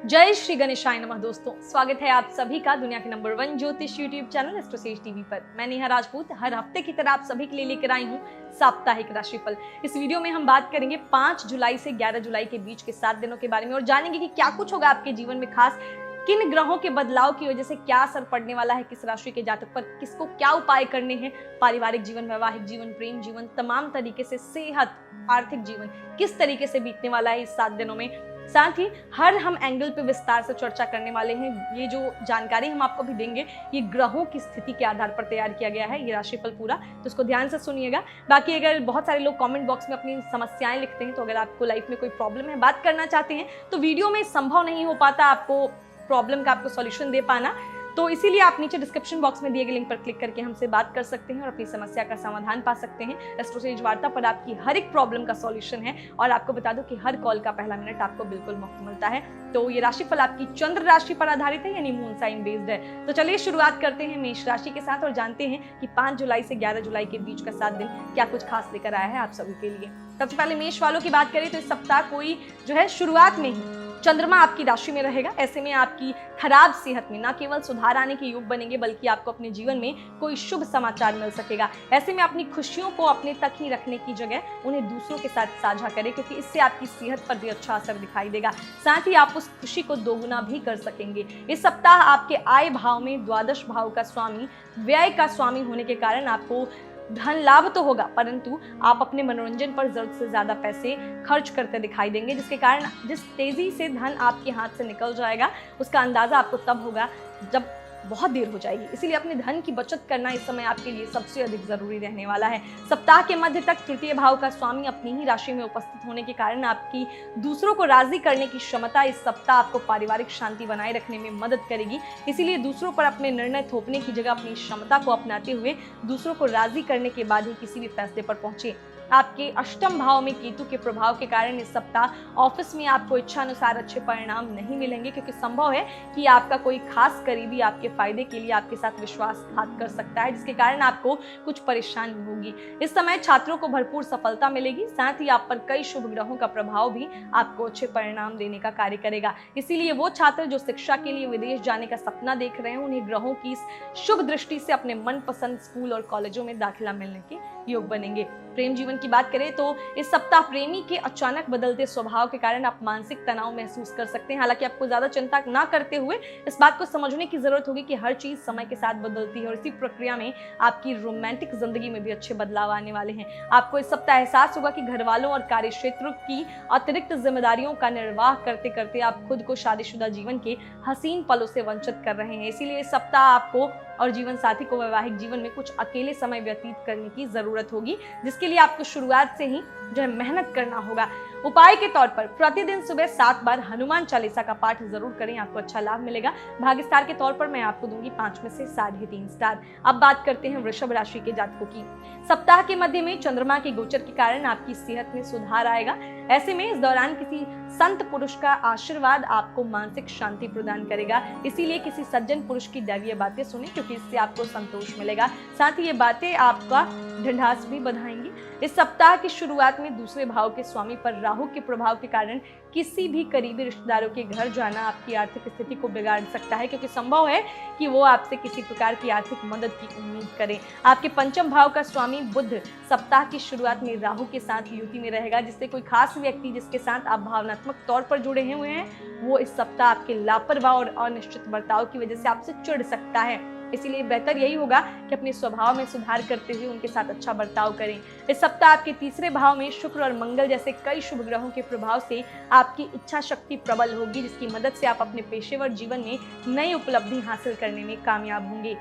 जय श्री गणेशाय नमः। दोस्तों, स्वागत है आप सभी का दुनिया के नंबर 1 ज्योतिष यूट्यूब चैनल एस्ट्रोसेज टीवी पर। मैं नेहा राजपूत हर हफ्ते की तरह आप सभी के लिए लेकर आई हूँ साप्ताहिक राशिफल। इस वीडियो में हम बात करेंगे 5 जुलाई से 11 जुलाई के बीच के 7 दिनों के बारे में और जानेंगे कि क्या कुछ होगा आपके जीवन में, खास किन ग्रहों के बदलाव की वजह से क्या असर पड़ने वाला है किस राशि के जातक पर, किसको क्या उपाय करने हैं, पारिवारिक जीवन, वैवाहिक जीवन, प्रेम जीवन, तमाम तरीके से सेहत, आर्थिक जीवन किस तरीके से बीतने वाला है इस 7 दिनों में। साथ ही हर हम एंगल पे विस्तार से चर्चा करने वाले हैं। ये जो जानकारी हम आपको भी देंगे ये ग्रहों की स्थिति के आधार पर तैयार किया गया है, ये राशिफल पूरा, तो इसको ध्यान से सुनिएगा। बाकी अगर बहुत सारे लोग कमेंट बॉक्स में अपनी समस्याएं लिखते हैं, तो अगर आपको लाइफ में कोई प्रॉब्लम है, बात करना चाहते हैं, तो वीडियो में संभव नहीं हो पाता आपको प्रॉब्लम का आपको सॉल्यूशन दे पाना, तो इसीलिए आप नीचे डिस्क्रिप्शन बॉक्स में दिए गए लिंक पर क्लिक करके हमसे बात कर सकते हैं और अपनी समस्या का समाधान पा सकते हैं। एस्ट्रोसेज वार्ता पर आपकी हर एक प्रॉब्लम का सॉल्यूशन है और आपको बता दूं कि हर कॉल का पहला मिनट आपको बिल्कुल मुफ्त मिलता है। तो ये राशिफल आपकी चंद्र राशि पर आधारित है, यानी मून साइन बेस्ड है। तो चलिए शुरुआत करते हैं मेष राशि के साथ और जानते हैं कि 5 जुलाई से 11 जुलाई के बीच का 7 दिन क्या कुछ खास लेकर आया है आप सभी के लिए। सबसे पहले मेष वालों की बात करें तो इस सप्ताह कोई जो है शुरुआत में ही चंद्रमा आपकी राशि में रहेगा। ऐसे में आपकी खराब सेहत में न केवल सुधार आने के योग बनेंगे, बल्कि आपको अपने जीवन में कोई शुभ समाचार मिल सकेगा। ऐसे में अपनी खुशियों को अपने तक ही रखने की जगह उन्हें दूसरों के साथ साझा करें, क्योंकि इससे आपकी सेहत पर भी अच्छा असर दिखाई देगा। साथ ही आप उस खुशी को दोगुना भी कर सकेंगे। इस सप्ताह आपके आय भाव में द्वादश भाव का स्वामी व्यय का स्वामी होने के कारण आपको धन लाभ तो होगा, परंतु आप अपने मनोरंजन पर जरूरत से ज्यादा पैसे खर्च करते दिखाई देंगे, जिसके कारण जिस तेजी से धन आपके हाथ से निकल जाएगा उसका अंदाजा आपको तब होगा जब बहुत देर हो जाएगी। इसीलिए अपने धन की बचत करना इस समय आपके लिए सबसे अधिक जरूरी रहने वाला है। सप्ताह के मध्य तक तृतीय भाव का स्वामी अपनी ही राशि में उपस्थित होने के कारण आपकी दूसरों को राजी करने की क्षमता इस सप्ताह आपको पारिवारिक शांति बनाए रखने में मदद करेगी। इसीलिए दूसरों पर अपने निर्णय थोपने की जगह अपनी क्षमता को अपनाते हुए दूसरों को राजी करने के बाद ही किसी भी फैसले पर पहुंचे। आपके अष्टम भाव में केतु के प्रभाव के कारण इस सप्ताह ऑफिस में आपको इच्छा अनुसार अच्छे परिणाम नहीं मिलेंगे, क्योंकि संभव है कि आपका कोई खास करीबी आपके फायदे के लिए आपके साथ विश्वासघात कर सकता है, जिसके कारण आपको कुछ परेशानी होगी। इस समय छात्रों को भरपूर सफलता मिलेगी। साथ ही आप पर कई शुभ ग्रहों का प्रभाव भी आपको अच्छे परिणाम देने का कार्य करेगा। इसीलिए वो छात्र जो शिक्षा के लिए विदेश जाने का सपना देख रहे हैं, उन्हें ग्रहों की इस शुभ दृष्टि से अपने मनपसंद स्कूल और कॉलेजों में दाखिला मिलने के योग बनेंगे। प्रेम जीवन की बात करें तो इस सप्ताह प्रेमी के अचानक बदलते स्वभाव के कारण आप मानसिक तनाव महसूस कर सकते हैं। हालांकि आपको ज्यादा चिंता ना करते हुए इस बात को समझने की जरूरत होगी कि हर चीज समय के साथ बदलती है और इसी प्रक्रिया में आपकी रोमांटिक जिंदगी में भी अच्छे बदलाव आने वाले हैं। आपको इस सप्ताह एहसास होगा कि घर वालों और कार्य क्षेत्र की अतिरिक्त जिम्मेदारियों का निर्वाह करते करते आप खुद को शादीशुदा जीवन के हसीन पलों से वंचित कर रहे हैं। इसीलिए इस सप्ताह आपको और जीवन साथी को वैवाहिक जीवन में कुछ अकेले समय व्यतीत करने की जरूरत होगी, जिसके लिए आपको शुरुआत से ही जो है मेहनत करना होगा। उपाय के तौर पर प्रतिदिन सुबह 7 बार हनुमान चालीसा का पाठ जरूर करें, आपको अच्छा लाभ मिलेगा। भाग्य स्टार के तौर पर मैं आपको दूंगी 5 में से 3.5 स्टार। अब बात करते हैं वृषभ राशि के जातकों की। सप्ताह के मध्य में चंद्रमा के गोचर के कारण आपकी सेहत में सुधार आएगा। ऐसे में इस दौरान किसी संत पुरुष का आशीर्वाद आपको मानसिक शांति प्रदान करेगा। इसीलिए किसी सज्जन पुरुष की दैवीय बातें सुने, क्योंकि इससे आपको संतोष मिलेगा। साथ ही ये बातें आपका ढंढास भी बढ़ाएंगी। इस सप्ताह की शुरुआत में दूसरे भाव के स्वामी पर राहु के प्रभाव के कारण किसी भी करीबी रिश्तेदारों के घर जाना आपकी आर्थिक स्थिति को बिगाड़ सकता है, क्योंकि संभव है कि वो आपसे किसी प्रकार की आर्थिक मदद की उम्मीद करें। आपके पंचम भाव का स्वामी बुध सप्ताह की शुरुआत में राहु के साथ युति में रहेगा, जिससे कोई खास व्यक्ति जिसके साथ आप भावनात्मक तौर पर जुड़े हुए हैं, वो इस सप्ताह आपके लापरवाह और अनिश्चित बर्ताव की वजह से आपसे चिढ़ सकता है। इसीलिए बेहतर यही होगा कि अपने स्वभाव में सुधार करते हुए उनके साथ अच्छा बर्ताव करें। इस सप्ताह आपके तीसरे भाव में शुक्र और मंगल जैसे कई शुभ ग्रहों के प्रभाव से आपकी इच्छा शक्ति प्रबल होगी, जिसकी मदद से आप अपने पेशेवर जीवन में नई उपलब्धि हासिल करने में कामयाब होंगे।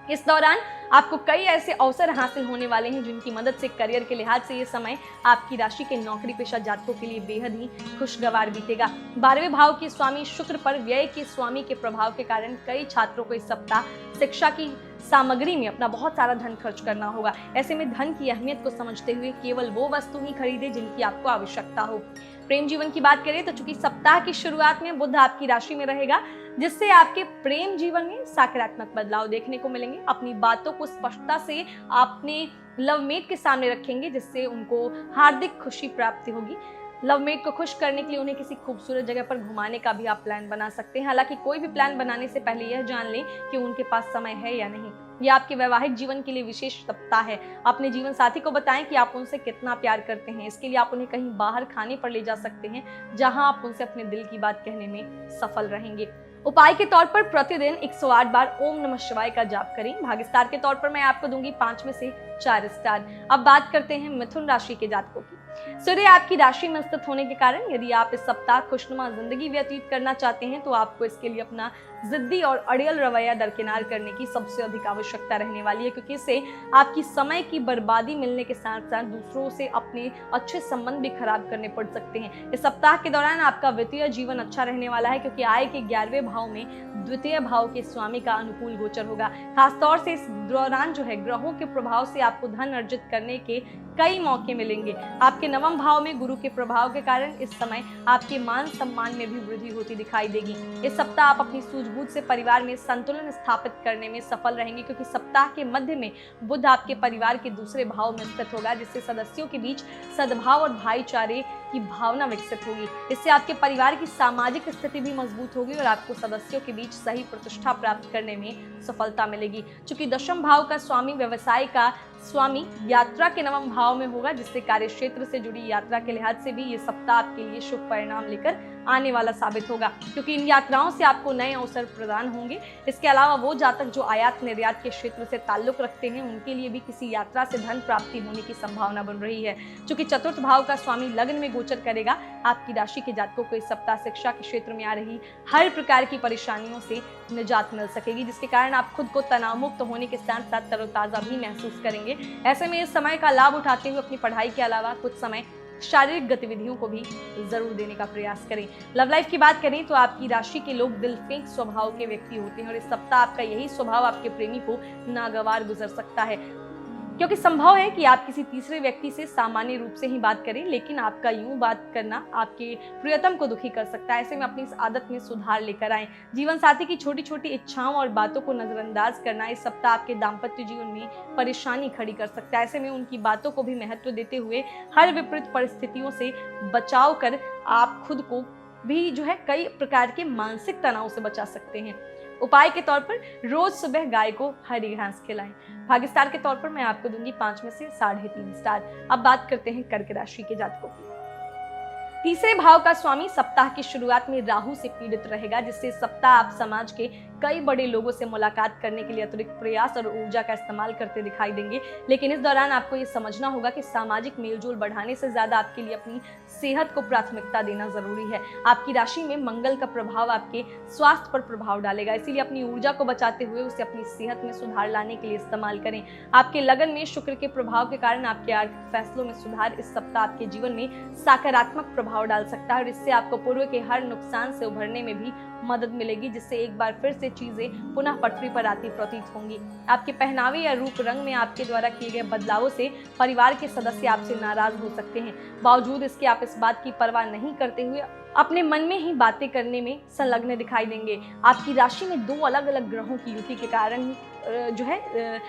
इस दौरान आपको कई ऐसे अवसर हासिल होने वाले हैं जिनकी मदद से करियर के लिहाज से ये समय आपकी राशि के नौकरी पेशा जातकों के लिए बेहद ही खुशगवार बीतेगा। 12वें भाव के स्वामी शुक्र पर व्यय के स्वामी के प्रभाव के कारण कई छात्रों को इस सप्ताह शिक्षा की सामग्री में अपना बहुत सारा धन खर्च करना होगा। ऐसे में धन की अहमियत को समझते हुए केवल वो वस्तु ही खरीदे जिनकी आपको आवश्यकता हो। प्रेम जीवन की बात करें तो चूंकि सप्ताह की शुरुआत में बुध आपकी राशि में रहेगा, जिससे आपके प्रेम जीवन में सकारात्मक बदलाव देखने को मिलेंगे। अपनी बातों को स्पष्टता से आपने लवमेट के सामने रखेंगे, जिससे उनको हार्दिक खुशी प्राप्ति होगी। लवमेट को खुश करने के लिए उन्हें किसी खूबसूरत जगह पर घुमाने का भी आप प्लान बना सकते हैं। हालांकि कोई भी प्लान बनाने से पहले यह जान लें कि उनके पास समय है या नहीं। यह आपके वैवाहिक जीवन के लिए विशेष सप्ताह है। अपने जीवन साथी को बताएं कि आप उनसे कितना प्यार करते हैं। इसके लिए आप उन्हें कहीं बाहर खाने पर ले जा सकते हैं, जहां आप उनसे अपने दिल की बात कहने में सफल रहेंगे। उपाय के तौर पर प्रतिदिन 108 बार ओम नमः शिवाय का जाप करें। भाग्य स्टार के तौर पर मैं आपको दूंगी 5 में से 4 स्टार। अब बात करते हैं मिथुन राशि के जातकों की। सूर्य आपकी राशि में स्थित होने के कारण यदि आप इस सप्ताह खुशनुमा जिंदगी व्यतीत करना चाहते हैं तो आपको इसके लिए अपना जिद्दी और अड़ियल रवैया दरकिनार करने की सबसे अधिक आवश्यकता रहने वाली है, क्योंकि इससे आपकी समय की बर्बादी मिलने के साथ साथ दूसरों से अपने अच्छे संबंध भी खराब करने पड़ सकते हैं। इस सप्ताह के दौरान आपका वित्तीय जीवन अच्छा रहने वाला है, क्योंकि आय के 11वें भाव में द्वितीय भाव के स्वामी का अनुकूल गोचर होगा। खासतौर से इस दौरान जो है ग्रहों के प्रभाव से आपको धन अर्जित करने के कई मौके मिलेंगे। आपके 9वें भाव में गुरु के प्रभाव के कारण इस समय आपके मान सम्मान में भी वृद्धि होती दिखाई देगी। इस सप्ताह आप अपनी सूझबूझ से परिवार में संतुलन स्थापित करने में सफल रहेंगे, क्योंकि सप्ताह के मध्य में बुध आपके परिवार के दूसरे भाव में स्थित होगा, जिससे सदस्यों के बीच सद्भाव और भाईचारे की भावना विकसित होगी। इससे आपके परिवार की सामाजिक स्थिति भी मजबूत होगी और आपको सदस्यों के बीच सही प्रतिष्ठा प्राप्त करने में सफलता मिलेगी। चूंकि 10वें भाव का स्वामी व्यवसाय का स्वामी यात्रा के 9वें भाव में होगा, जिससे कार्य क्षेत्र से जुड़ी यात्रा के लिहाज से भी ये सप्ताह आपके लिए शुभ परिणाम लेकर आने वाला साबित होगा, क्योंकि इन यात्राओं से आपको नए अवसर प्रदान होंगे। इसके अलावा वो जातक जो आयात निर्यात के क्षेत्र से ताल्लुक रखते हैं उनके लिए भी किसी यात्रा से धन प्राप्ति होने की संभावना बन रही है। चूंकि 4th भाव का स्वामी लग्न में गोचर करेगा, आपकी राशि के जातकों को इस सप्ताह शिक्षा के क्षेत्र में आ रही हर प्रकार की परेशानियों से निजात मिल सकेगी, जिसके कारण आप खुद को तनाव मुक्त होने के साथ साथ तरोताजा भी महसूस करेंगे। ऐसे में इस समय का लाभ उठाते हुए अपनी पढ़ाई के अलावा कुछ समय शारीरिक गतिविधियों को भी जरूर देने का प्रयास करें। लव लाइफ की बात करें तो आपकी राशि के लोग दिल फेंक स्वभाव के व्यक्ति होते हैं और इस सप्ताह आपका यही स्वभाव आपके प्रेमी को नागवार गुजर सकता है, क्योंकि संभव है कि आप किसी तीसरे व्यक्ति से सामान्य रूप से ही बात करें, लेकिन आपका यूं बात करना आपके प्रियतम को दुखी कर सकता है। ऐसे में अपनी इस आदत में सुधार लेकर आएं। जीवन साथी की छोटी छोटी इच्छाओं और बातों को नजरअंदाज करना इस सप्ताह आपके दाम्पत्य जीवन में परेशानी खड़ी कर सकता है। ऐसे में उनकी बातों को भी महत्व देते हुए हर विपरीत परिस्थितियों से बचाव कर आप खुद को भी जो है कई प्रकार के मानसिक तनाव से बचा सकते हैं। उपाय के तौर पर रोज सुबह गाय को हरी घास खिलाएं। भाग्य स्टार के तौर पर मैं आपको दूंगी 5 में से 3.5 स्टार। अब बात करते हैं कर्क राशि के जातकों की। तीसरे भाव का स्वामी सप्ताह की शुरुआत में राहु से पीड़ित रहेगा, जिससे सप्ताह आप समाज के कई बड़े लोगों से मुलाकात करने के लिए अतिरिक्त प्रयास और ऊर्जा का इस्तेमाल करते दिखाई देंगे। लेकिन इस दौरान आपको ये समझना होगा कि सामाजिक मेलजोल बढ़ाने से ज्यादा आपके लिए अपनी सेहत को प्राथमिकता देना जरूरी है। आपकी राशि में मंगल का प्रभाव आपके स्वास्थ्य पर प्रभाव डालेगा, इसीलिए अपनी ऊर्जा को बचाते हुए उसे अपनी सेहत में सुधार लाने के लिए इस्तेमाल करें। आपके लगन में शुक्र के प्रभाव के कारण आपके आर्थिक फैसलों में सुधार इस सप्ताह आपके जीवन में सकारात्मक प्रभाव डाल सकता है और इससे आपको पूर्व के हर नुकसान से उभरने में भी मदद मिलेगी, जिससे एक बार फिर से चीजें पुनः पटरी पर आती प्रतीत होंगी। आपके पहनावे या रूप रंग में आपके द्वारा किए गए बदलावों से परिवार के सदस्य आपसे नाराज हो सकते हैं। बावजूद इसके आप इस बात की परवाह नहीं करते हुए अपने मन में ही बातें करने में संलग्न दिखाई देंगे। आपकी राशि में 2 अलग अलग ग्रहों की युति के कारण जो है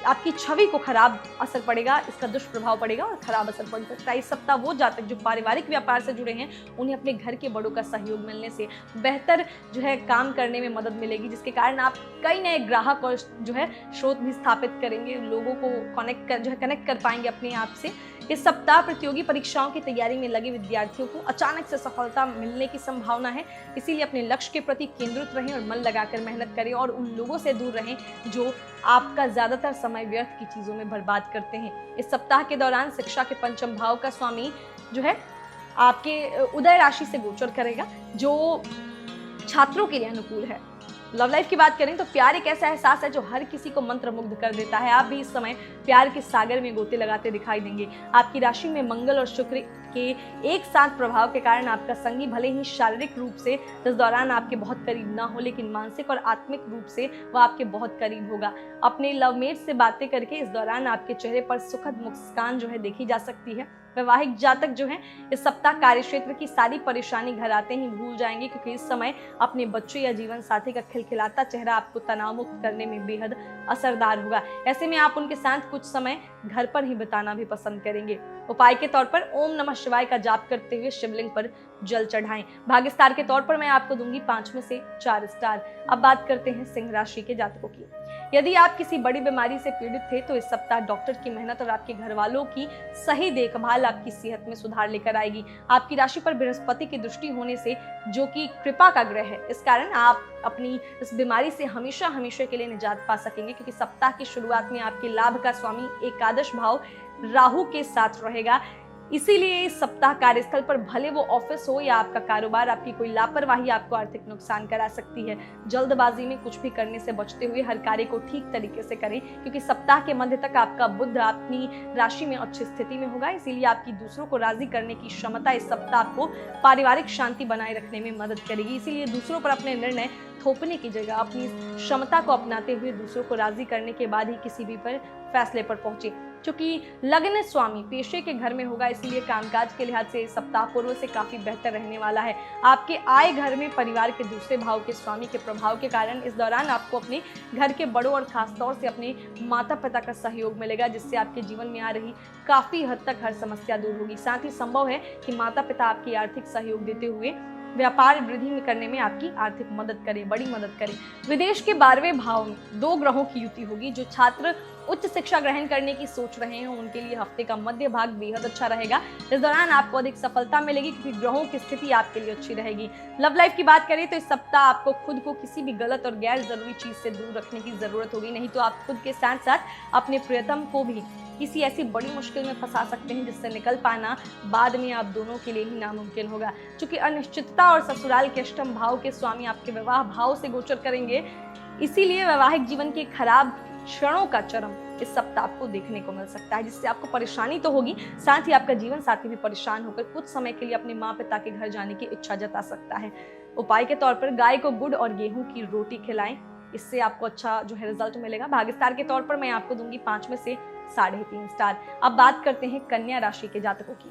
आपकी छवि को खराब असर पड़ेगा, इसका दुष्प्रभाव पड़ेगा और खराब असर पड़ सकता है। इस सप्ताह वो जातक जो पारिवारिक व्यापार से जुड़े हैं उन्हें अपने घर के बड़ों का सहयोग मिलने से बेहतर जो है काम करने में मदद मिलेगी, जिसके कारण आप कई नए ग्राहक और जो है स्रोत भी स्थापित करेंगे, लोगों को कनेक्ट कर पाएंगे अपने आप से। इस सप्ताह प्रतियोगी परीक्षाओं की तैयारी में लगे विद्यार्थियों को अचानक से सफलता मिलने की संभावना है, इसीलिए अपने लक्ष्य के प्रति केंद्रित रहें और मन लगाकर मेहनत करें और उन लोगों से दूर रहें जो आपका ज्यादातर समय व्यर्थ की चीजों में बर्बाद करते हैं। इस सप्ताह के दौरान शिक्षा के 5वें भाव का स्वामी जो है आपके उदय राशि से गोचर करेगा, जो छात्रों के लिए अनुकूल है। लव लाइफ की बात करें तो प्यार एक ऐसा एहसास है जो हर किसी को मंत्रमुग्ध कर देता है। आप भी इस समय प्यार के सागर में गोते लगाते दिखाई देंगे। आपकी राशि में मंगल और शुक्र के एक साथ प्रभाव के कारण आपका संगी भले ही शारीरिक रूप से इस दौरान आपके बहुत करीब ना हो, लेकिन मानसिक और आत्मिक रूप से वह आपके बहुत करीब होगा। अपने लवमेट से बातें करके इस दौरान आपके चेहरे पर सुखद मुस्कान जो है देखी जा सकती है। वैवाहिक जातक जो हैं इस सप्ताह कार्य क्षेत्र की सारी परेशानी घर आते ही भूल जाएंगे, क्योंकि इस समय अपने बच्चे या जीवन साथी का खिलखिलाता चेहरा आपको तनाव मुक्त करने में बेहद असरदार होगा। ऐसे में आप उनके साथ कुछ समय घर पर ही बिताना भी पसंद करेंगे। उपाय के तौर पर ओम नमः शिवाय का जाप करते हुए शिवलिंग पर जल चढ़ाएं। भाग्य स्टार के तौर पर मैं आपको दूंगी 5 में से 4 स्टार। अब बात करते हैं सिंह राशि के जातकों की। यदि आप किसी बड़ी बीमारी से पीड़ित थे तो इस सप्ताह डॉक्टर की मेहनत और आपके घर वालों की सही देखभाल आपकी सेहत में सुधार लेकर आएगी। आपकी राशि पर बृहस्पति की दृष्टि होने से, जो कि कृपा का ग्रह है, इस कारण आप अपनी इस बीमारी से हमेशा हमेशा के लिए निजात पा सकेंगे, क्योंकि सप्ताह की शुरुआत में आपके लाभ का स्वामी एकादश भाव राहु के साथ रहेगा। इसीलिए इस सप्ताह कार्यस्थल पर भले वो ऑफिस हो या आपका कारोबार, आपकी कोई लापरवाही आपको आर्थिक नुकसान करा सकती है। जल्दबाजी में कुछ भी करने से बचते हुए हर कार्य को ठीक तरीके से करें, क्योंकि सप्ताह के मध्य तक आपका बुध अपनी राशि में अच्छी स्थिति में होगा। इसीलिए आपकी दूसरों को राजी करने की क्षमता इस सप्ताह आपको पारिवारिक शांति बनाए रखने में मदद करेगी। इसीलिए दूसरों पर अपने निर्णय थोपने की जगह अपनी क्षमता को अपनाते हुए दूसरों को राजी करने के बाद ही किसी भी पर फैसले पर पहुंचे। क्योंकि लग्न स्वामी पेशे के घर में होगा, इसलिए कामकाज के लिहाज से सप्ताह पूर्व से काफी बेहतर रहने वाला है। आपके आय घर में परिवार के दूसरे भाव के स्वामी के प्रभाव के कारण इस दौरान आपको अपने घर के बड़ों और खासतौर से अपने माता पिता का सहयोग मिलेगा, जिससे आपके जीवन में आ रही काफी हद तक हर समस्या दूर होगी। साथ ही संभव है कि माता पिता आपकी आर्थिक सहयोग देते हुए व्यापार वृद्धि में करने में आपकी आर्थिक मदद करें, बड़ी मदद करें। विदेश के 12वें भाव में 2 ग्रहों की युति होगी। जो छात्र उच्च शिक्षा ग्रहण करने की सोच रहे हैं उनके लिए हफ्ते का मध्य भाग बेहद अच्छा रहेगा। इस दौरान आपको अधिक सफलता मिलेगी, क्योंकि ग्रहों की स्थिति आपके लिए अच्छी रहेगी। लव लाइफ की बात करें तो इस सप्ताह आपको खुद को किसी भी गलत और गैर जरूरी चीज से दूर रखने की जरूरत होगी, नहीं तो आप खुद के साथ साथ अपने प्रियतम को भी किसी ऐसी बड़ी मुश्किल में फंसा सकते हैं जिससे निकल पाना बाद में आप दोनों के लिए ही नामुमकिन होगा। चूंकि अनिश्चितता और ससुराल के अष्टम भाव के स्वामी आपके विवाह भाव से गोचर करेंगे, इसीलिए वैवाहिक जीवन के खराब क्षणों का चरम इस सप्ताह आपको देखने को मिल सकता है, जिससे आपको परेशानी तो होगी, साथ ही आपका जीवन साथी भी परेशान होकर कुछ समय के लिए अपने माँ पिता के घर जाने की इच्छा जता सकता है। उपाय के तौर पर गाय को गुड़ और गेहूं की रोटी खिलाएं, इससे आपको अच्छा जो है रिजल्ट मिलेगा। भाग्य स्टार के तौर पर मैं आपको दूंगी 5 में से 3.5 स्टार। अब बात करते हैं कन्या राशि के जातकों की।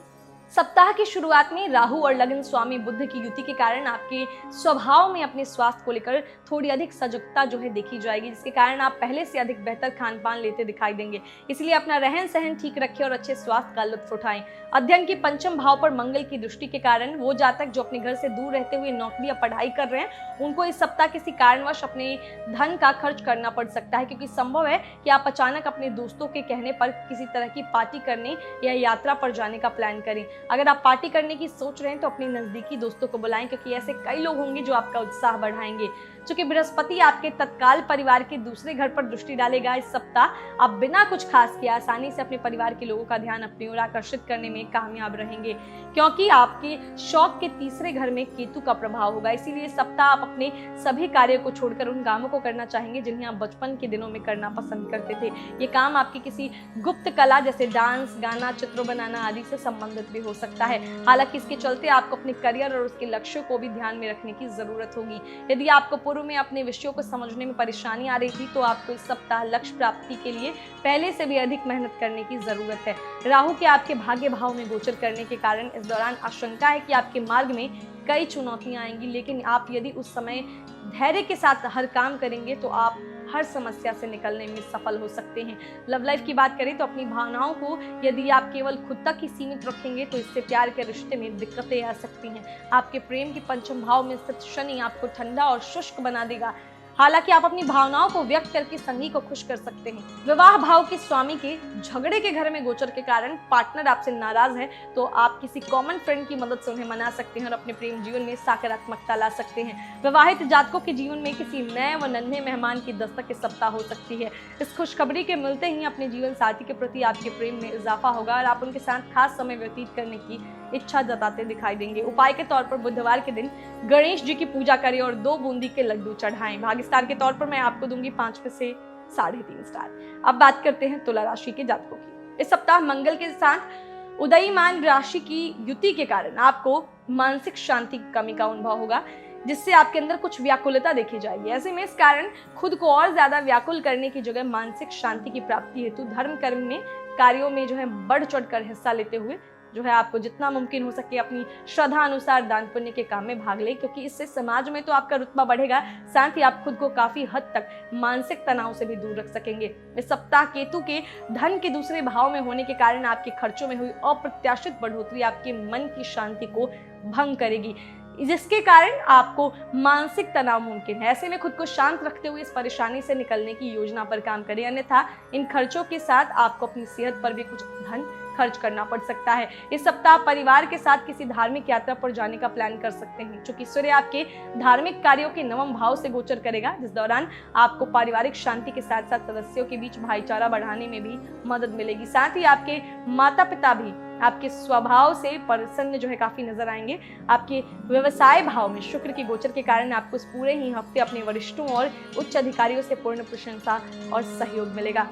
सप्ताह की शुरुआत में राहु और लग्न स्वामी बुध की युति के कारण आपके स्वभाव में अपने स्वास्थ्य को लेकर थोड़ी अधिक सजगता जो है देखी जाएगी, जिसके कारण आप पहले से अधिक बेहतर खान पान लेते दिखाई देंगे। इसलिए अपना रहन सहन ठीक रखें और अच्छे स्वास्थ्य का लुत्फ उठाएं। अध्ययन के 5म भाव पर मंगल की दृष्टि के कारण वो जातक जो अपने घर से दूर रहते हुए नौकरी या पढ़ाई कर रहे हैं उनको इस सप्ताह किसी कारणवश अपने धन का खर्च करना पड़ सकता है, क्योंकि संभव है कि आप अचानक अपने दोस्तों के कहने पर किसी तरह की पार्टी करने या यात्रा पर जाने का प्लान करें। अगर आप पार्टी करने की सोच रहे हैं तो अपने नजदीकी दोस्तों को बुलाएं, क्योंकि ऐसे कई लोग होंगे जो आपका उत्साह बढ़ाएंगे। चूंकि बृहस्पति आपके तत्काल परिवार के दूसरे घर पर दृष्टि डालेगा, इस सप्ताह आप बिना कुछ खास किए आसानी से अपने परिवार के लोगों का ध्यान अपनी ओर आकर्षित करने में कामयाब रहेंगे, क्योंकि आपके शौक के तीसरे घर में केतु का प्रभाव होगा। इसीलिए इस सप्ताह आप अपने सभी कार्यों को छोड़कर उन कामों को करना चाहेंगे जिन्हें आप बचपन के दिनों में करना पसंद करते थे। ये काम आपकी किसी गुप्त कला जैसे डांस, गाना, चित्र बनाना आदि से संबंधित भी हो सकता है। हालांकि इसके चलते आपको अपने करियर और उसके लक्ष्यों को भी ध्यान में रखने की जरूरत होगी। यदि आपको पूर्व में अपने विषयों को समझने में परेशानी आ रही थी तो आपको इस सप्ताह लक्ष्य प्राप्ति के लिए पहले से भी अधिक मेहनत करने की जरूरत है। राहु के आपके भाग्य भाव में गोचर करने के कारण इस दौरान आशंका है कि आपके मार्ग में कई चुनौतियां आएंगी, लेकिन आप यदि उस समय धैर्य के साथ हर काम करेंगे तो आप हर समस्या से निकलने में सफल हो सकते हैं। लव लाइफ की बात करें तो अपनी भावनाओं को यदि आप केवल खुद तक ही सीमित रखेंगे तो इससे प्यार के रिश्ते में दिक्कतें आ सकती हैं। आपके प्रेम के 5म भाव में स्थित शनि आपको ठंडा और शुष्क बना देगा। हालांकि आप अपनी भावनाओं को व्यक्त करके संगी को खुश कर सकते हैं। विवाह भाव के स्वामी के झगड़े के घर में गोचर के कारण पार्टनर आपसे नाराज है तो आप किसी कॉमन फ्रेंड की मदद से उन्हें मना सकते हैं और अपने प्रेम जीवन में सकारात्मकता ला सकते हैं। विवाहित जातकों के जीवन में किसी नए व नन्हे मेहमान की दस्तक इस सप्ताह हो सकती है। इस खुशखबरी के मिलते ही अपने जीवन साथी के प्रति आपके प्रेम में इजाफा होगा और आप उनके साथ खास समय व्यतीत करने की इच्छा जताते दिखाई देंगे। उपाय के तौर पर बुधवार के दिन गणेश जी की पूजा करें और 2 बूंदी के लड्डू चढ़ाएं। भाग्य स्टार के तौर पर मैं आपको दूंगी 5 में से 3.5 स्टार। अब बात करते हैं तुला राशि के जातकों की। इस सप्ताह मंगल के साथ उदयमान राशि की युति के कारण आपको मानसिक शांति की कमी का अनुभव होगा, जिससे आपके अंदर कुछ व्याकुलता देखी जाएगी। ऐसे में इस कारण खुद को और ज्यादा व्याकुल करने की जगह मानसिक शांति की प्राप्ति हेतु धर्म कर्म में कार्यों में जो है बढ़ चढ़ कर हिस्सा लेते हुए जो है आपको जितना मुमकिन हो सके अपनी श्रद्धा अनुसार दान पुण्य के काम में भाग ले, क्योंकि इससे समाज में तो आपका रुतबा बढ़ेगा, साथ ही आप खुद को काफी हद तक मानसिक तनाव से भी दूर रख सकेंगे। इस सप्ताह केतु के धन के दूसरे भाव में होने के कारण आपके खर्चों में हुई अप्रत्याशित बढ़ोतरी आपके मन की शांति को भंग करेगी, जिसके कारण आपको मानसिक तनाव मुमकिन है। ऐसे में खुद को शांत रखते हुए इस परेशानी से निकलने की योजना पर काम करें, अन्यथा इन खर्चों के साथ आपको अपनी सेहत पर भी कुछ धन खर्च करना पड़ सकता है। इस सप्ताह परिवार के साथ किसी धार्मिक यात्रा पर जाने का प्लान कर सकते हैं, क्योंकि सूर्य आपके धार्मिक कार्यों के नवम भाव से गोचर करेगा, जिस दौरान आपको पारिवारिक शांति के साथ साथ सदस्यों के बीच भाईचारा बढ़ाने में भी मदद मिलेगी। साथ ही आपके माता पिता भी आपके स्वभाव से प्रसन्न जो है काफी नजर आएंगे। आपके व्यवसाय भाव में शुक्र के गोचर के कारण आपको इस पूरे ही हफ्ते अपने वरिष्ठों और उच्च अधिकारियों से पूर्ण प्रशंसा और सहयोग मिलेगा।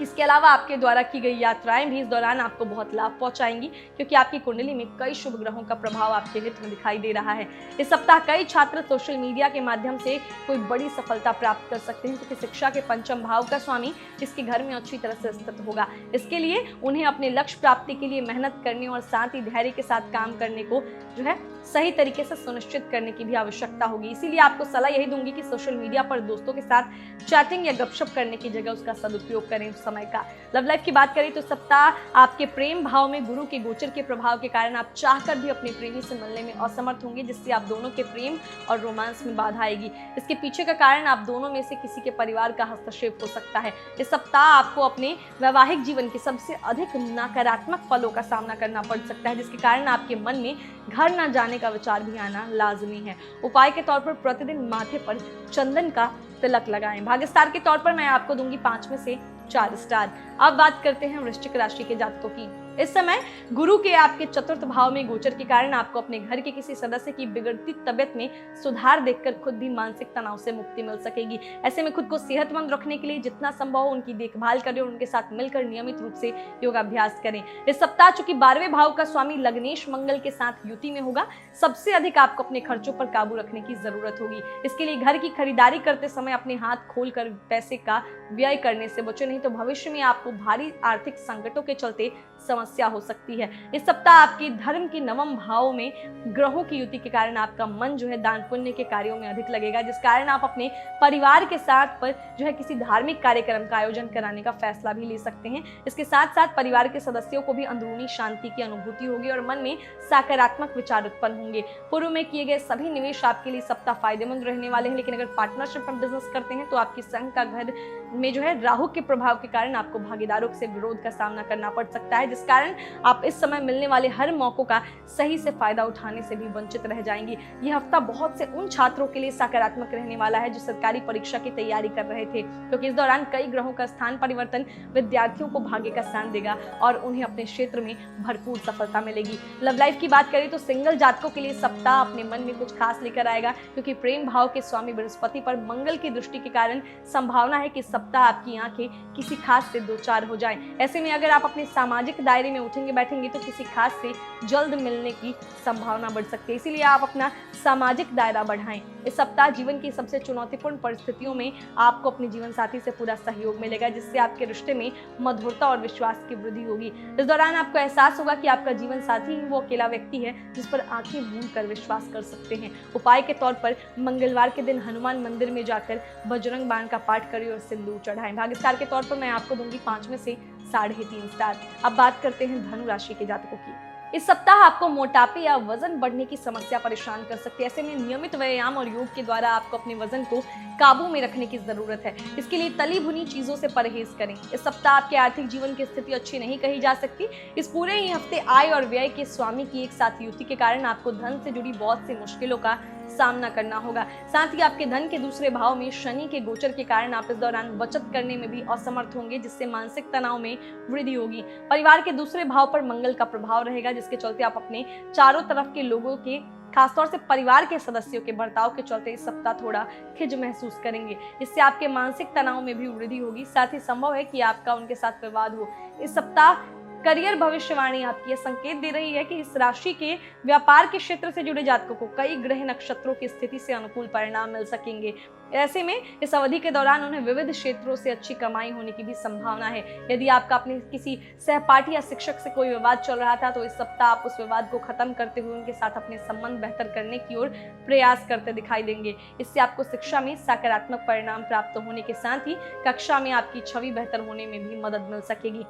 इसके अलावा आपके द्वारा की गई यात्राएं भी इस दौरान आपको बहुत लाभ पहुंचाएंगी, क्योंकि आपकी कुंडली में कई शुभ ग्रहों का प्रभाव आपके हित में दिखाई दे रहा है। इस सप्ताह कई छात्र सोशल मीडिया के माध्यम से कोई बड़ी सफलता प्राप्त कर सकते हैं, क्योंकि शिक्षा के पंचम भाव का स्वामी इसके घर में अच्छी तरह से स्थित होगा। इसके लिए उन्हें अपने लक्ष्य प्राप्ति के लिए मेहनत करने और साथ ही धैर्य के साथ काम करने को जो है सही तरीके से सुनिश्चित करने की भी आवश्यकता होगी। इसीलिए आपको सलाह यही दूंगी कि सोशल मीडिया पर दोस्तों के साथ चैटिंग या गपशप करने की जगह उसका सदुपयोग करें। उस समय का लव लाइफ की बात करें तो सप्ताह आपके प्रेम भाव में गुरु के गोचर के प्रभाव के कारण आप चाहकर भी अपने प्रेमी से मिलने में असमर्थ होंगे, जिससे आप दोनों के प्रेम और रोमांस में बाधा आएगी। इसके पीछे का कारण आप दोनों में से किसी के परिवार का हस्तक्षेप हो सकता है। इस सप्ताह आपको अपने वैवाहिक जीवन के सबसे अधिक नकारात्मक फलों का सामना करना पड़ सकता है, जिसके कारण आपके मन में घर न जाने का विचार भी आना लाजमी है। उपाय के तौर पर प्रतिदिन माथे पर चंदन का तिलक लगाएं। भाग्य स्टार के तौर पर मैं आपको दूंगी 5 में से 4 स्टार। अब बात करते हैं वृश्चिक राशि के जातकों की। इस समय गुरु के आपके चतुर्थ भाव में गोचर के कारण आपको अपने घर के किसी सदस्य की बिगड़ती तबियत में सुधार देखकर खुद भी मानसिक तनाव से मुक्ति मिल सकेगी। ऐसे में खुद को सेहतमंद रखने के लिए जितना संभव हो उनकी देखभाल करें और उनके साथ मिलकर नियमित रूप से योगाभ्यास करें। इस सप्ताह चूंकि 12वें भाव का स्वामी लग्नेश मंगल के साथ युति में होगा, सबसे अधिक आपको अपने खर्चों पर काबू रखने की जरूरत होगी। इसके लिए घर की खरीदारी करते समय अपने हाथ खोलकर पैसे का व्यय करने से बचो, नहीं तो भविष्य में आपको भारी आर्थिक संकटों के चलते समस्या हो सकती है। इस सप्ताह आपके धर्म के नवम भाव में ग्रहों की युति के कारण आपका मन जो है दान पुण्य के कार्यों में अधिक लगेगा, जिस कारण आप अपने परिवार के साथ पर जो है किसी धार्मिक कार्यक्रम का आयोजन कराने का फैसला भी ले सकते हैं। इसके साथ साथ परिवार के सदस्यों को भी अंदरूनी शांति की अनुभूति होगी और मन में सकारात्मक विचार उत्पन्न होंगे। पूर्व में किए गए सभी निवेश आपके लिए सप्ताह फायदेमंद रहने वाले हैं, लेकिन अगर पार्टनरशिप में बिजनेस करते हैं तो आपकी संघ का घर में जो है राहु के प्रभाव के कारण आपको भागीदारों से विरोध का सामना करना पड़ सकता है, जिस कारण आप इस समय मिलने वाले हर मौकों का सही से फायदा उठाने से भी वंचित रह जाएंगे। यह हफ्ता बहुत से उन छात्रों के लिए सकारात्मक रहने वाला है जो सरकारी परीक्षा की तैयारी कर रहे थे, क्योंकि इस दौरान कई ग्रहों का स्थान परिवर्तन विद्यार्थियों को भाग्य का स्थान देगा और उन्हें अपने क्षेत्र में भरपूर सफलता मिलेगी। लव लाइफ की बात करें तो सिंगल जातकों के लिए सप्ताह अपने मन में कुछ खास लेकर आएगा, क्योंकि प्रेम भाव के स्वामी बृहस्पति पर मंगल की दृष्टि के कारण संभावना है कि सप्ताह आपकी आंखें किसी खास से दो चार हो जाएं। ऐसे में अगर आप अपने सामाजिक दायरे में उठेंगे बैठेंगे तो किसी खास से जल्द मिलने की संभावना बढ़ सकती है, इसीलिए आप अपना सामाजिक दायरा बढ़ाएं। इस सप्ताह जीवन की सबसे चुनौतीपूर्ण परिस्थितियों में आपको अपने जीवन साथी से पूरा सहयोग मिलेगा, जिससे आपके रिश्ते में मधुरता और विश्वास की वृद्धि होगी। इस दौरान आपको एहसास होगा कि आपका जीवन साथी ही वो अकेला व्यक्ति है जिस पर आंखें मूंद कर विश्वास कर सकते हैं। उपाय के तौर पर मंगलवार के दिन हनुमान मंदिर में जाकर बजरंग बाण का पाठ करें और सिंदूर चढ़ाएं। भाग्य स्टार के तौर पर मैं आपको दूंगी 5 में से 3.5 स्टार। अब बात करते हैं धनु राशि के जातकों की। इस सप्ताह आपको मोटापे या वजन बढ़ने की समस्या परेशान कर सकती है। ऐसे में नियमित व्यायाम और योग के द्वारा आपको अपने वजन को काबू में रखने की जरूरत है। इसके लिए तली भुनी चीजों से परहेज करें। इस सप्ताह आपके आर्थिक जीवन की स्थिति अच्छी नहीं कही जा सकती। इस पूरे ही हफ्ते आय और व्यय के स्वामी की एक साथ युति के कारण आपको धन से जुड़ी बहुत सी मुश्किलों का सामना करना होगा। साथ ही आपके धन के दूसरे भाव में शनि के गोचर के कारण आप इस दौरान बचत करने में भी असमर्थ होंगे, जिससे मानसिक तनाव में वृद्धि होगी। परिवार के दूसरे भाव पर मंगल का प्रभाव रहेगा, जिसके चलते आप अपने चारों तरफ के लोगों के खासतौर से परिवार के सदस्यों के बर्ताव के चलते इस सप्ताह थोड़ा खिज महसूस करेंगे। इससे आपके मानसिक तनाव में भी वृद्धि होगी। साथ ही संभव है कि आपका उनके साथ विवाद हो। इस सप्ताह करियर भविष्यवाणी आपकी यह संकेत दे रही है कि इस राशि के व्यापार के क्षेत्र से जुड़े जातकों को कई ग्रह नक्षत्रों की स्थिति से अनुकूल परिणाम मिल सकेंगे। ऐसे में इस अवधि के दौरान उन्हें विविध क्षेत्रों से अच्छी कमाई होने की भी संभावना है। यदि आपका अपने किसी सहपाठी या शिक्षक से कोई विवाद चल रहा था तो इस सप्ताह आप उस विवाद को खत्म करते हुए उनके साथ अपने संबंध बेहतर करने की ओर प्रयास करते दिखाई देंगे। इससे आपको शिक्षा में सकारात्मक परिणाम प्राप्त होने के साथ ही कक्षा में आपकी छवि बेहतर होने में भी मदद मिल सकेगी।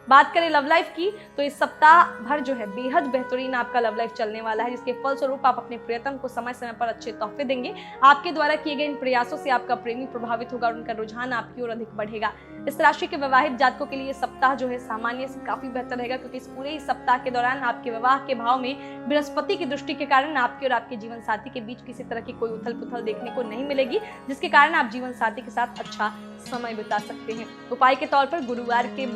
बात करें लव लाइफ की तो इस सप्ताह भर जो है बेहद बेहतरीन आपका लव लाइफ चलने वाला है, जिसके फलस्वरूप आप अपने प्रियतम को समय समय पर अच्छे तोहफे देंगे। आपके द्वारा किए गए इन प्रयासों से आपका प्रेमी प्रभावित होगा और उनका रुझान आपकी ओर अधिक बढ़ेगा। इस राशि के विवाहित जातकों के लिए सप्ताह जो है सामान्य से काफी बेहतर रहेगा, क्योंकि इस पूरे सप्ताह के दौरान आपके विवाह के भाव में बृहस्पति की दृष्टि के कारण आपके और आपके जीवन साथी के बीच किसी तरह की कोई उथल पुथल देखने को नहीं मिलेगी, जिसके कारण आप जीवन साथी के साथ अच्छा समय बिता सकते हैं। उपाय के तौर पर गुरुवार के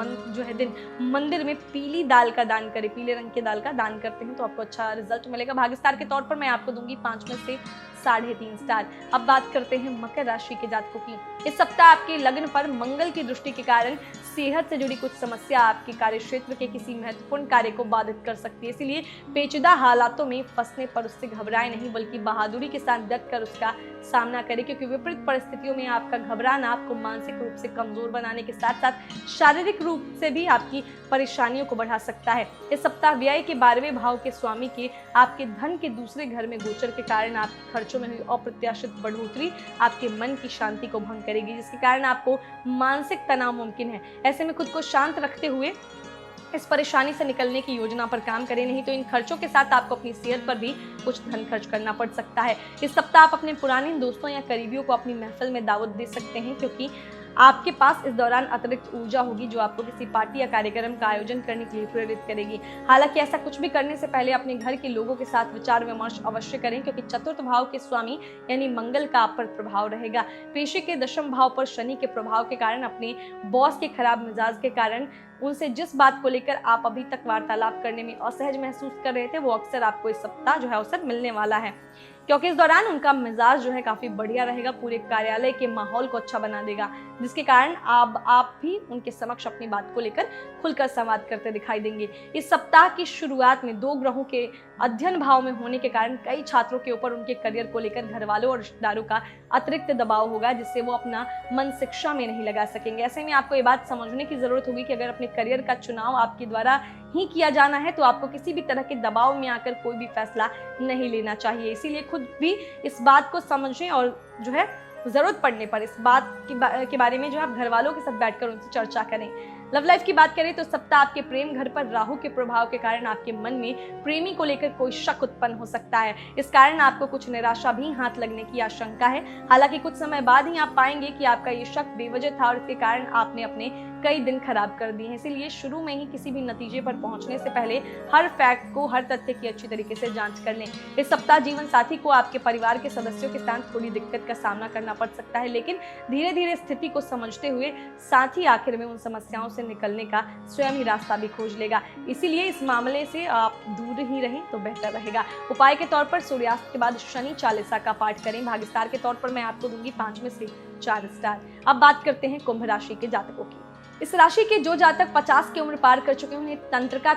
दिन मंदिर में पीली दाल का दान करें। पीले रंग के दाल का दान करते हैं तो आपको अच्छा रिजल्ट मिलेगा। भाग्यस्टार के तौर पर मैं आपको दूंगी 5 में से 3.5 स्टार। अब बात करते हैं मकर राशि के जातकों की। इस सप्ताह आपके लग्न पर मंगल की दृष्टि के कारण सेहत से जुड़ी कुछ समस्या आपके कार्य क्षेत्र के किसी महत्वपूर्ण कार्य को बाधित कर सकती है। इसलिए पेचीदा हालातों में फंसने पर उससे घबराएं नहीं, बल्कि बहादुरी के साथ डट कर उसका सामना करें, क्योंकि विपरीत परिस्थितियों में आपका घबराना आपको मानसिक रूप से कमजोर बनाने के साथ साथ शारीरिक रूप से भी आपकी परेशानियों को बढ़ा सकता है। इस सप्ताह व्यय के 12वें भाव के स्वामी के आपके धन के दूसरे घर में गोचर के कारण आपके खर्चों में हुई अप्रत्याशित बढ़ोतरी आपके मन की शांति को भंग करेगी, जिसके कारण आपको मानसिक तनाव मुमकिन है। ऐसे में खुद को शांत रखते हुए इस परेशानी से निकलने की योजना पर काम करें, नहीं तो इन खर्चों के साथ आपको अपनी सेहत पर भी कुछ धन खर्च करना पड़ सकता है। इस सप्ताह आप अपने पुराने दोस्तों या करीबियों को अपनी महफिल में दावत दे सकते हैं, क्योंकि आपके पास इस दौरान अतिरिक्त ऊर्जा होगी जो आपको किसी पार्टी या कार्यक्रम का आयोजन करने के लिए प्रेरित करेगी। हालांकि ऐसा कुछ भी करने से पहले अपने घर के लोगों के साथ विचार विमर्श अवश्य करें, क्योंकि चतुर्थ भाव के स्वामी यानी मंगल का आप पर प्रभाव रहेगा। पेशे के 10वें भाव पर शनि के प्रभाव के कारण अपने बॉस के खराब मिजाज के कारण उनसे जिस बात को लेकर आप अभी तक वार्तालाप करने में असहज महसूस कर रहे थे, वो अक्सर आपको इस सप्ताह जो है अवसर मिलने वाला है, क्योंकि इस दौरान उनका मिजाज जो है काफी बढ़िया रहेगा, पूरे कार्यालय के माहौल को अच्छा बना देगा, जिसके कारण आप भी उनके समक्ष अपनी बात को लेकर खुलकर संवाद करते दिखाई देंगे। इस सप्ताह की शुरुआत में 2 ग्रहों के अध्ययन भाव में होने के कारण कई छात्रों के ऊपर उनके करियर को लेकर घर वालों और रिश्तेदारों का अतिरिक्त दबाव होगा, जिससे वो अपना मन शिक्षा में नहीं लगा सकेंगे। ऐसे में आपको ये बात समझने की जरूरत होगी कि अगर अपने करियर का चुनाव आपके द्वारा ही किया जाना है तो आपको किसी भी तरह के दबाव में आकर कोई भी फैसला नहीं लेना चाहिए। इसीलिए खुद भी इस बात को समझें और जो है जरूरत पड़ने पर इस बात के बारे में जो आप घर वालों के साथ बैठकर उनसे चर्चा करें। लव लाइफ की बात करें तो सप्ताह आपके प्रेम घर पर राहु के प्रभाव के कारण आपके मन में प्रेमी को लेकर कोई शक उत्पन्न हो सकता है। इस कारण आपको कुछ निराशा भी हाथ लगने की आशंका है। हालांकि कुछ समय बाद ही आप पाएंगे कि आपका ये शक बेवजह था और इसके कारण आपने अपने कई दिन खराब कर दिए हैं। इसीलिए शुरू में ही किसी भी नतीजे पर पहुंचने से पहले हर फैक्ट को, हर तथ्य की अच्छी तरीके से जांच कर लें। इस सप्ताह जीवन साथी को आपके परिवार के सदस्यों के साथ थोड़ी दिक्कत का सामना करना पड़ सकता है, लेकिन धीरे धीरे स्थिति को समझते हुए साथी आखिर में उन समस्याओं से निकलने का स्वयं ही रास्ता भी खोज लेगा। इसीलिए इस मामले से आप दूर ही रहें तो बेहतर रहेगा। उपाय के तौर पर सूर्यास्त के बाद शनि चालीसा का पाठ करें। भाग्यस्टार के तौर पर मैं आपको दूंगी 5 में से 4 स्टार। अब बात करते हैं कुंभ राशि के जातकों की। इस राशि के जो जातक 50 की उम्र पार कर चुके हैं उन्हें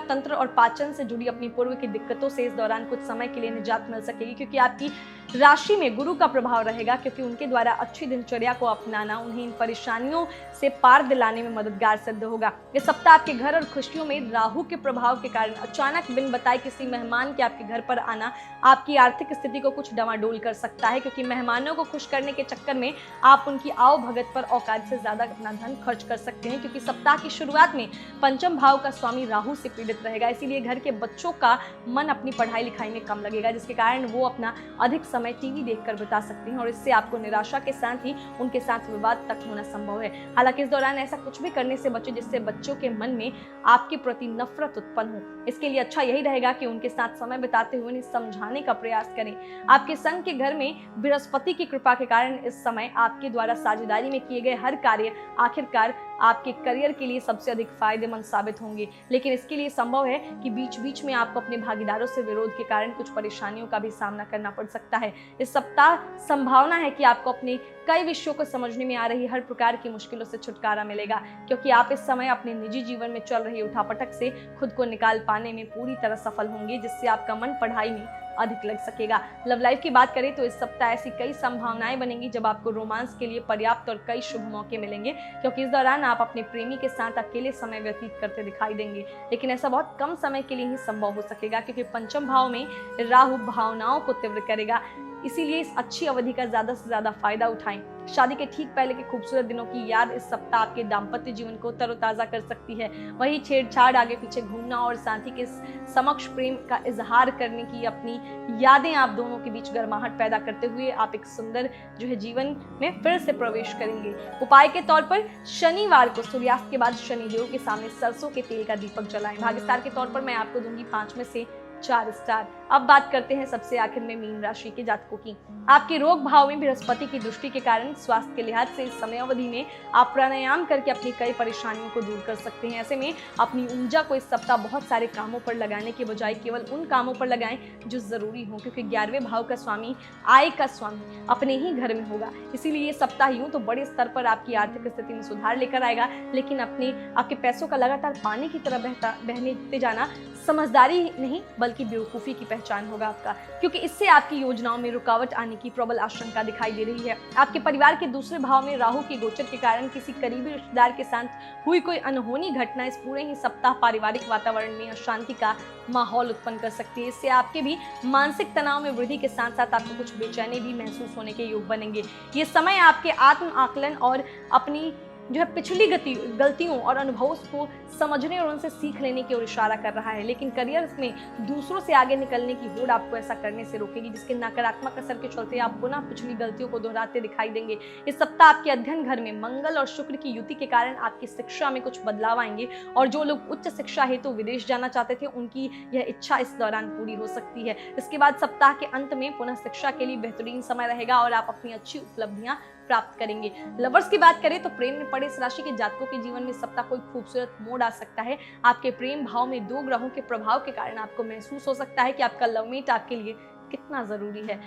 तंत्र और पाचन से जुड़ी अपनी पूर्व की दिक्कतों से इस दौरान कुछ समय के लिए निजात मिल सकेगी, क्योंकि आपकी राशि में गुरु का प्रभाव रहेगा, क्योंकि उनके द्वारा अच्छी दिनचर्या को अपनाना उन्हें इन परेशानियों से पार दिलाने में मददगार सिद्ध होगा। इस सप्ताह आपके घर और खुशियों में राहु के प्रभाव के कारण अचानक बिन बताए किसी मेहमान के आपके घर पर आना आपकी आर्थिक स्थिति को कुछ डवाडोल कर सकता है, क्योंकि मेहमानों को खुश करने के चक्कर में आप उनकी आओ भगत पर औकात से ज्यादा अपना धन खर्च कर सकते हैं, क्योंकि सप्ताह की शुरुआत में 5वें भाव का स्वामी राहु से पीड़ित रहेगा। इसीलिए घर के बच्चों का मन अपनी पढ़ाई लिखाई में कम लगेगा, जिसके कारण वो अपना अधिक समय टीवी देखकर बिता सकते हैं और इससे आपको निराशा के साथ ही उनके साथ विवाद तक होना संभव है। हालांकि इस दौरान ऐसा कुछ भी करने से बचें जिससे बच्चों के मन में आपके प्रति नफरत उत्पन्न हो। इसके लिए अच्छा यही रहेगा कि उनके साथ समय बिताते हुए उन्हें समझाने का प्रयास करें। आपके संग के घर में बृहस्पति की कृपा के कारण इस समय आपके द्वारा साझेदारी में किए गए हर कार्य आखिरकार आपके करियर के लिए सबसे अधिक फायदेमंद साबित होंगे। लेकिन इसके लिए संभव है कि बीच बीच में आपको अपने भागीदारों से विरोध के कारण कुछ परेशानियों का भी सामना करना पड़ सकता है। इस सप्ताह संभावना है कि आपको अपने कई विषयों को समझने में आ रही हर प्रकार की मुश्किलों से छुटकारा मिलेगा, क्योंकि आप इस समय अपने निजी जीवन में चल रही उठापटक से खुद को निकाल पाने में पूरी तरह सफल होंगे, जिससे आपका मन पढ़ाई में अधिक लग सकेगा। लव लाइफ की बात करें तो इस सप्ताह ऐसी कई संभावनाएं बनेंगी जब आपको रोमांस के लिए पर्याप्त और कई शुभ मौके मिलेंगे, क्योंकि इस दौरान आप अपने प्रेमी के साथ अकेले समय व्यतीत करते दिखाई देंगे। लेकिन ऐसा बहुत कम समय के लिए ही संभव हो सकेगा, क्योंकि पंचम भाव में राहु भावनाओं को तीव्र करेगा। इसीलिए इस अच्छी अवधि का ज्यादा से ज्यादा फायदा उठाएं। शादी के ठीक पहले के खूबसूरत दिनों की याद इस सप्ताह आपके दाम्पत्य जीवन को तरोताजा कर सकती है। वही छेड़छाड़, आगे पीछे घूमना और साथी के समक्ष प्रेम का इजहार करने की अपनी यादें आप दोनों के बीच गर्माहट पैदा करते हुए आप एक सुंदर जीवन में फिर से प्रवेश करेंगे। उपाय के तौर पर शनिवार को सूर्यास्त के बाद शनिदेव के सामने सरसों के तेल का दीपक जलाएं। भाग्यस्टार के तौर पर मैं आपको दूंगी 5 में से 4 स्टार। अब बात करते हैं सबसे आखिर में मीन राशि के जातकों की। आपके रोग भाव में बृहस्पति की दृष्टि के कारण स्वास्थ्य के लिहाज से इस समय अवधि में आप प्राणायाम करके अपनी कई परेशानियों को दूर कर सकते हैं। ऐसे में अपनी ऊर्जा को इस सप्ताह बहुत सारे कामों पर लगाने के बजाय केवल उन कामों पर लगाएं जो जरूरी हो, क्योंकि 11वें भाव का स्वामी, आय का स्वामी अपने ही घर में होगा। इसीलिए ये सप्ताह यूं तो बड़े स्तर पर आपकी आर्थिक स्थिति में सुधार लेकर आएगा, लेकिन आपके पैसों का लगातार पानी की तरह बहने जाना समझदारी नहीं बल्कि बेवकूफी की पहचान होगा आपका, क्योंकि इससे आपकी योजनाओं में रुकावट आने की प्रबल आशंका दिखाई दे रही है। आपके परिवार के दूसरे भाव में राहु के गोचर के कारण किसी करीबी रिश्तेदार के साथ हुई कोई अनहोनी घटना इस पूरे ही सप्ताह पारिवारिक वातावरण में अशांति का माहौल उत्पन्न कर सकती है। इससे आपके भी मानसिक तनाव में वृद्धि के साथ साथ आपको कुछ बेचैनी भी महसूस होने के योग बनेंगे। ये समय आपके आत्म आकलन और अपनी पिछली गलतियों और अनुभवों को समझने और उनसे सीख लेने की ओर इशारा कर रहा है। लेकिन करियर में दूसरों से आगे निकलने की होड़ आपको ऐसा करने से रोकेगी, जिसके नकारात्मक असर के चलते आप पुनः पिछली गलतियों को दोहराते दिखाई देंगे। इस सप्ताह आपके अध्ययन घर में मंगल और शुक्र की युति के कारण आपकी शिक्षा में कुछ बदलाव आएंगे, और जो लोग उच्च शिक्षा हेतु विदेश जाना चाहते थे उनकी यह इच्छा इस दौरान पूरी हो सकती है। इसके बाद सप्ताह के अंत में पुनः शिक्षा के लिए बेहतरीन समय रहेगा और आप अपनी अच्छी उपलब्धियां प्राप्त करेंगे। लवर्स की बात करें तो प्रेम में पड़े इस राशि के जातकों के जीवन में सप्ताह कोई खूबसूरत मोड़ आ सकता है। आपके प्रेम भाव में 2 ग्रहों के प्रभाव के कारण आपको महसूस हो सकता है कि आपका लवमेट आपके लिए कितना जरूरी है,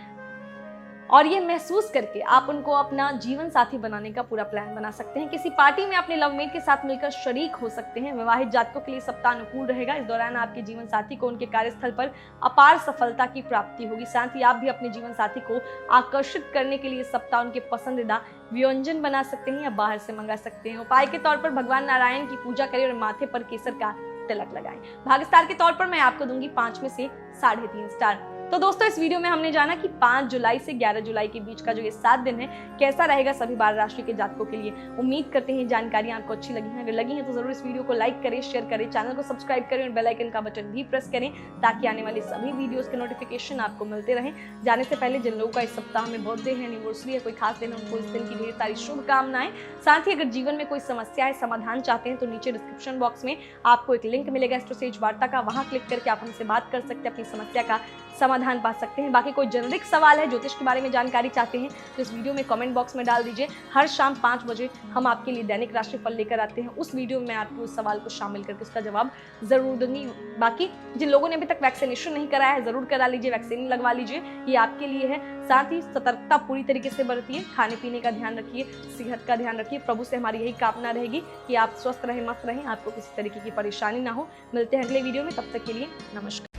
और ये महसूस करके आप उनको अपना जीवन साथी बनाने का पूरा प्लान बना सकते हैं। किसी पार्टी में अपने लवमेट के साथ मिलकर शरीक हो सकते हैं। विवाहित जातकों के लिए सप्ताह अनुकूल रहेगा। इस दौरान आपके जीवन साथी को उनके कार्यस्थल पर अपार सफलता की प्राप्ति होगी। साथ ही आप भी अपने जीवन साथी को आकर्षित करने के लिए सप्ताह उनके पसंदीदा व्यंजन बना सकते हैं या बाहर से मंगा सकते हैं। उपाय के तौर पर भगवान नारायण की पूजा करें और माथे पर केसर का तिलक लगाएं। भाग्यस्टार के तौर पर मैं आपको दूंगी 5 में से 3.5 स्टार। तो दोस्तों, इस वीडियो में हमने जाना कि 5 जुलाई से 11 जुलाई के बीच का जो ये 7 दिन है कैसा रहेगा सभी 12 राशि के जातकों के लिए। उम्मीद करते हैं जानकारियां आपको अच्छी लगी हैं। अगर लगी हैं तो जरूर इस वीडियो को लाइक करें, शेयर करें, चैनल को सब्सक्राइब करें और बेल आइकन का बटन भी प्रेस करें, ताकि आने वाली सभी वीडियोस के नोटिफिकेशन आपको मिलते रहें। जाने से पहले जिन लोगों का इस सप्ताह में बर्थडे है, एनिवर्सरी है, कोई खास दिन है, उनको इस दिन की ढेर सारी शुभकामनाएं। साथ ही अगर जीवन में कोई समस्या है, समाधान चाहते हैं तो नीचे डिस्क्रिप्शन बॉक्स में आपको एक लिंक मिलेगा एस्ट्रोसेज वार्ता का, वहां क्लिक करके आप हमसे बात कर सकते हैं, अपनी समस्या का समाधान पा सकते हैं। बाकी कोई जेनरिक सवाल है, ज्योतिष के बारे में जानकारी चाहते हैं तो इस वीडियो में कमेंट बॉक्स में डाल दीजिए। हर शाम 5 बजे हम आपके लिए दैनिक राशिफल लेकर आते हैं। उस वीडियो में मैं आपको उस सवाल को शामिल करके उसका जवाब जरूर दूंगी। बाकी जिन लोगों ने अभी तक वैक्सीनेशन नहीं कराया है जरूर करा लीजिए, वैक्सीन लगवा लीजिए, ये आपके लिए है। साथ ही सतर्कता पूरी तरीके से बरतिए, खाने पीने का ध्यान रखिए, सेहत का ध्यान रखिए। प्रभु से हमारी यही कामना रहेगी कि आप स्वस्थ रहें, मस्त रहें, आपको किसी तरीके की परेशानी ना हो। मिलते हैं अगले वीडियो में, तब तक के लिए नमस्कार।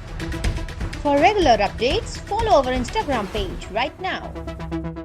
For regular updates, follow our Instagram page right now.